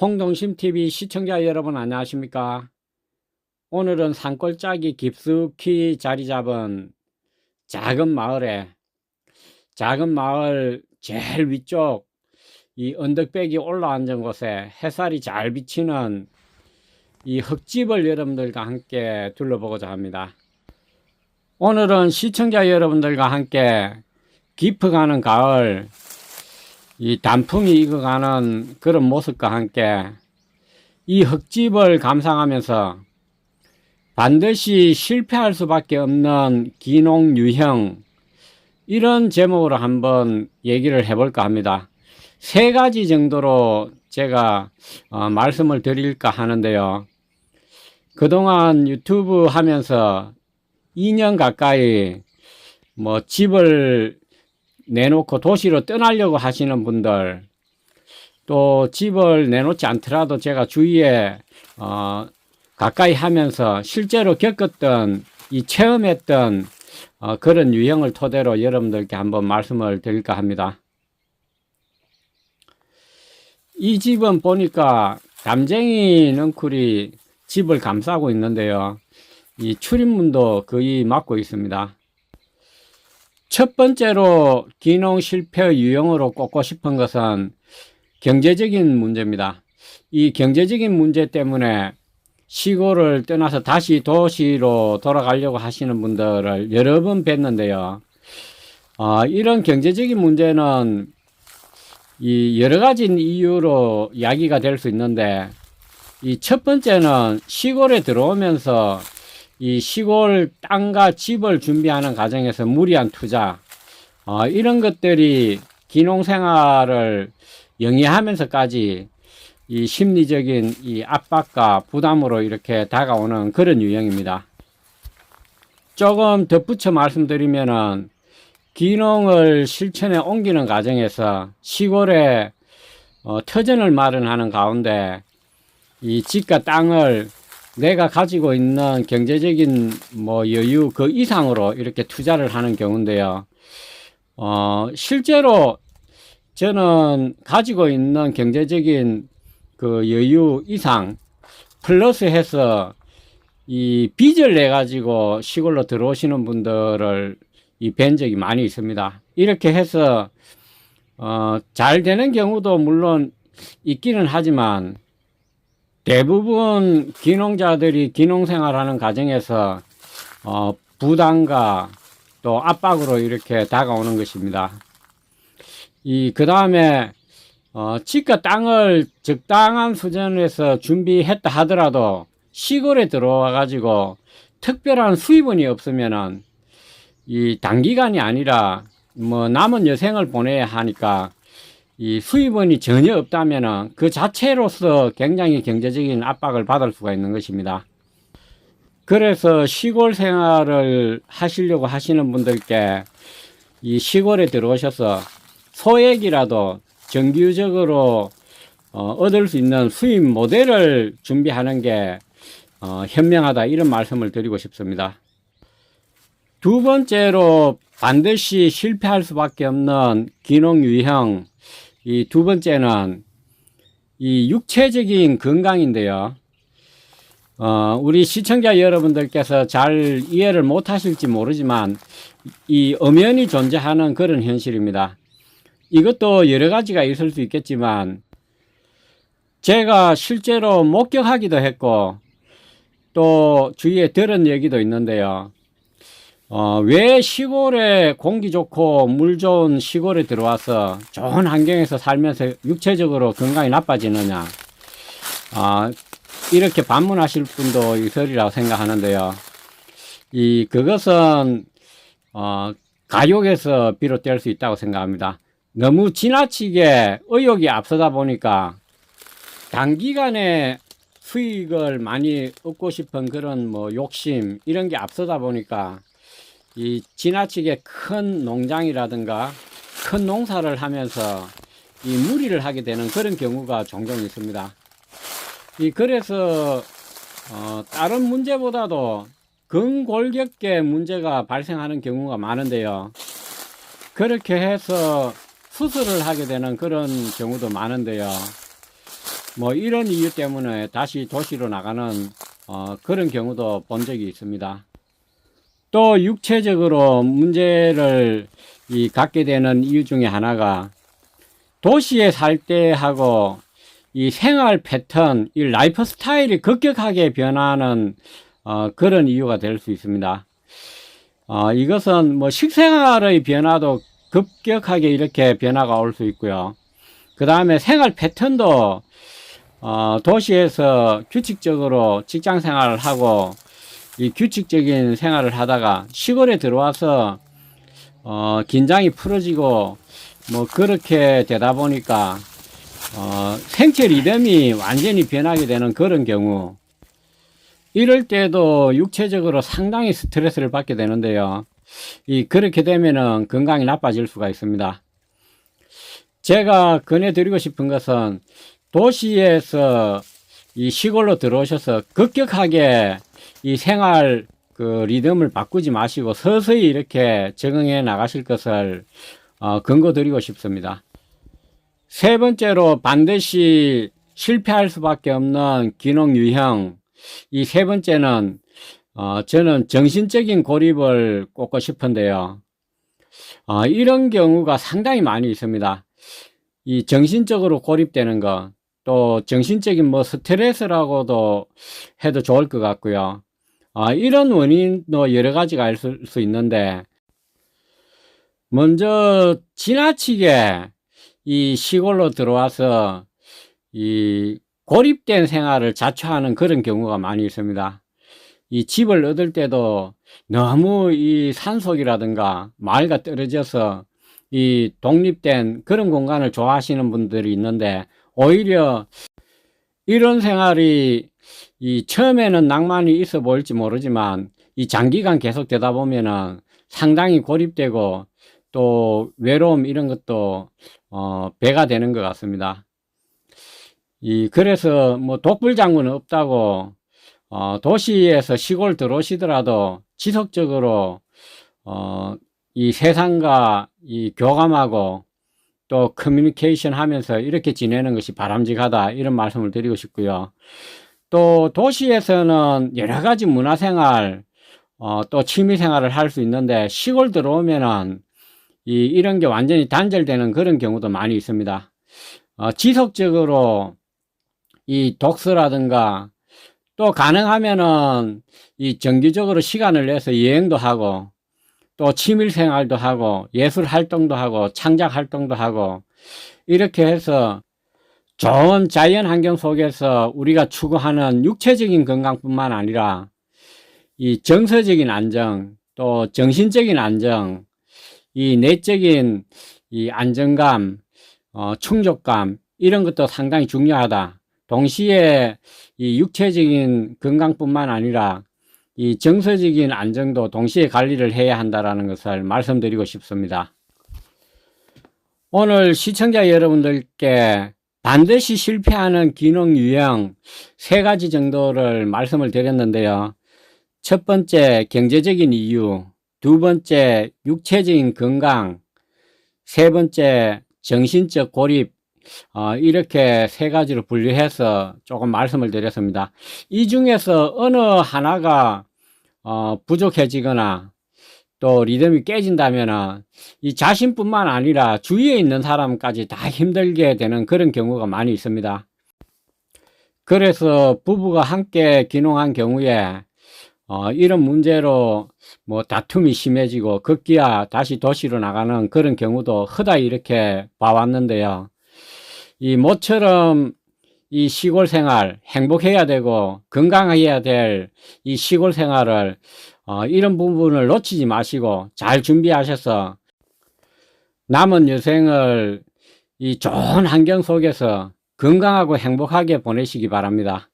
홍동심TV 시청자 여러분 안녕하십니까? 오늘은 산골짜기 깊숙이 자리 잡은 작은 마을 제일 위쪽 이 언덕배기 올라앉은 곳에 햇살이 잘 비치는 이 흙집을 여러분들과 함께 둘러보고자 합니다. 오늘은 시청자 여러분들과 함께 깊어가는 가을, 이 단풍이 익어가는 그런 모습과 함께 이 흙집을 감상하면서 반드시 실패할 수밖에 없는 기농 유형, 이런 제목으로 한번 얘기를 해볼까 합니다. 세 가지 정도로 제가 말씀을 드릴까 하는데요. 그동안 유튜브 하면서 2년 가까이 집을 내놓고 도시로 떠나려고 하시는 분들, 또 집을 내놓지 않더라도 제가 주위에 가까이 하면서 실제로 겪었던 체험했던 그런 유형을 토대로 여러분들께 한번 말씀을 드릴까 합니다. 이 집은 보니까 담쟁이 넝쿨이 집을 감싸고 있는데요. 이 출입문도 거의 막고 있습니다. 첫 번째로 기농 실패 유형으로 꼽고 싶은 것은 경제적인 문제입니다. 이 경제적인 문제 때문에 시골을 떠나서 다시 도시로 돌아가려고 하시는 분들을 여러 번 뵀는데요. 이런 경제적인 문제는 이 여러 가지 이유로 이야기가 될 수 있는데, 이 첫 번째는 시골에 들어오면서 이 시골 땅과 집을 준비하는 과정에서 무리한 투자, 이런 것들이 기농생활을 영위하면서까지 이 심리적인 이 압박과 부담으로 이렇게 다가오는 그런 유형입니다. 조금 덧붙여 말씀드리면은, 기농을 실천에 옮기는 과정에서 시골에 터전을 마련하는 가운데 이 집과 땅을 내가 가지고 있는 경제적인 여유 그 이상으로 이렇게 투자를 하는 경우인데요. 실제로 저는 가지고 있는 경제적인 그 여유 이상 플러스 해서 이 빚을 내 가지고 시골로 들어오시는 분들을 뵌 적이 많이 있습니다. 이렇게 해서 잘 되는 경우도 물론 있기는 하지만, 대부분 기농자들이 기농생활하는 과정에서 부담과 또 압박으로 이렇게 다가오는 것입니다. 그 다음에 집과 땅을 적당한 수준에서 준비했다 하더라도 시골에 들어와 가지고 특별한 수입원이 없으면은 이 단기간이 아니라 남은 여생을 보내야 하니까 이 수입원이 전혀 없다면은 그 자체로서 굉장히 경제적인 압박을 받을 수가 있는 것입니다. 그래서 시골 생활을 하시려고 하시는 분들께 이 시골에 들어오셔서 소액이라도 정규적으로 얻을 수 있는 수입 모델을 준비하는 게 현명하다, 이런 말씀을 드리고 싶습니다. 두 번째로 반드시 실패할 수밖에 없는 기농 유형, 이 두 번째는 이 육체적인 건강인데요. 우리 시청자 여러분들께서 잘 이해를 못 하실지 모르지만 이 엄연히 존재하는 그런 현실입니다. 이것도 여러 가지가 있을 수 있겠지만, 제가 실제로 목격하기도 했고 또 주위에 들은 얘기도 있는데요. 왜 시골에 공기 좋고 물 좋은 시골에 들어와서 좋은 환경에서 살면서 육체적으로 건강이 나빠지느냐, 이렇게 반문하실 분도 있으리라고 생각하는데요. 그것은 가족에서 비롯될 수 있다고 생각합니다. 너무 지나치게 의욕이 앞서다 보니까 단기간에 수익을 많이 얻고 싶은 그런 욕심, 이런 게 앞서다 보니까 이 지나치게 큰 농장이라든가 큰 농사를 하면서 이 무리를 하게 되는 그런 경우가 종종 있습니다. 그래서 다른 문제보다도 근골격계 문제가 발생하는 경우가 많은데요. 그렇게 해서 수술을 하게 되는 그런 경우도 많은데요. 뭐 이런 이유 때문에 다시 도시로 나가는 그런 경우도 본 적이 있습니다. 또 육체적으로 문제를 갖게 되는 이유 중에 하나가 도시에 살 때하고 이 생활 패턴, 이 라이프 스타일이 급격하게 변하는 그런 이유가 될 수 있습니다. 이것은 뭐 식생활의 변화도 급격하게 이렇게 변화가 올 수 있고요. 그 다음에 생활 패턴도 도시에서 규칙적으로 직장 생활을 하고 이 규칙적인 생활을 하다가 시골에 들어와서 긴장이 풀어지고 뭐 그렇게 되다 보니까 생체 리듬이 완전히 변하게 되는 그런 경우, 이럴 때도 육체적으로 상당히 스트레스를 받게 되는데요. 그렇게 되면은 건강이 나빠질 수가 있습니다. 제가 권해드리고 싶은 것은 도시에서 이 시골로 들어오셔서 급격하게 이 생활 그 리듬을 바꾸지 마시고 서서히 이렇게 적응해 나가실 것을 권고드리고 싶습니다. 세 번째로 반드시 실패할 수밖에 없는 기농 유형, 이 세 번째는 저는 정신적인 고립을 꼽고 싶은데요. 이런 경우가 상당히 많이 있습니다. 이 정신적으로 고립되는 것, 또 정신적인 뭐 스트레스라고도 해도 좋을 것 같고요. 이런 원인도 여러 가지가 있을 수 있는데, 먼저 지나치게 이 시골로 들어와서 이 고립된 생활을 자초하는 그런 경우가 많이 있습니다. 이 집을 얻을 때도 너무 이 산속이라든가 마을과 떨어져서 이 독립된 그런 공간을 좋아하시는 분들이 있는데, 오히려 이런 생활이 이 처음에는 낭만이 있어 보일지 모르지만 이 장기간 계속 되다 보면은 상당히 고립되고 또 외로움 이런 것도 배가 되는 것 같습니다. 그래서 뭐 독불장군은 없다고 도시에서 시골 들어오시더라도 지속적으로 이 세상과 이 교감하고 또 커뮤니케이션 하면서 이렇게 지내는 것이 바람직하다, 이런 말씀을 드리고 싶고요. 또 도시에서는 여러 가지 문화생활 또 취미생활을 할 수 있는데, 시골 들어오면은 이런 게 완전히 단절되는 그런 경우도 많이 있습니다. 지속적으로 이 독서라든가 또 가능하면은 이 정기적으로 시간을 내서 여행도 하고 또 취미생활도 하고 예술 활동도 하고 창작 활동도 하고, 이렇게 해서 좋은 자연 환경 속에서 우리가 추구하는 육체적인 건강뿐만 아니라 이 정서적인 안정, 또 정신적인 안정, 이 내적인 이 안정감, 충족감, 이런 것도 상당히 중요하다. 동시에 이 육체적인 건강뿐만 아니라 이 정서적인 안정도 동시에 관리를 해야 한다는 것을 말씀드리고 싶습니다. 오늘 시청자 여러분들께 반드시 실패하는 기능 유형 세 가지 정도를 말씀을 드렸는데요. 첫 번째, 경제적인 이유. 두 번째, 육체적인 건강. 세 번째, 정신적 고립. 이렇게 세 가지로 분류해서 조금 말씀을 드렸습니다. 이 중에서 어느 하나가 부족해지거나 또 리듬이 깨진다면 이 자신뿐만 아니라 주위에 있는 사람까지 다 힘들게 되는 그런 경우가 많이 있습니다. 그래서 부부가 함께 귀농한 경우에 이런 문제로 뭐 다툼이 심해지고 급기야 다시 도시로 나가는 그런 경우도 허다히 이렇게 봐왔는데요. 모처럼 이 시골 생활, 행복해야 되고 건강해야 될 이 시골 생활을 이런 부분을 놓치지 마시고 잘 준비하셔서 남은 여생을 이 좋은 환경 속에서 건강하고 행복하게 보내시기 바랍니다.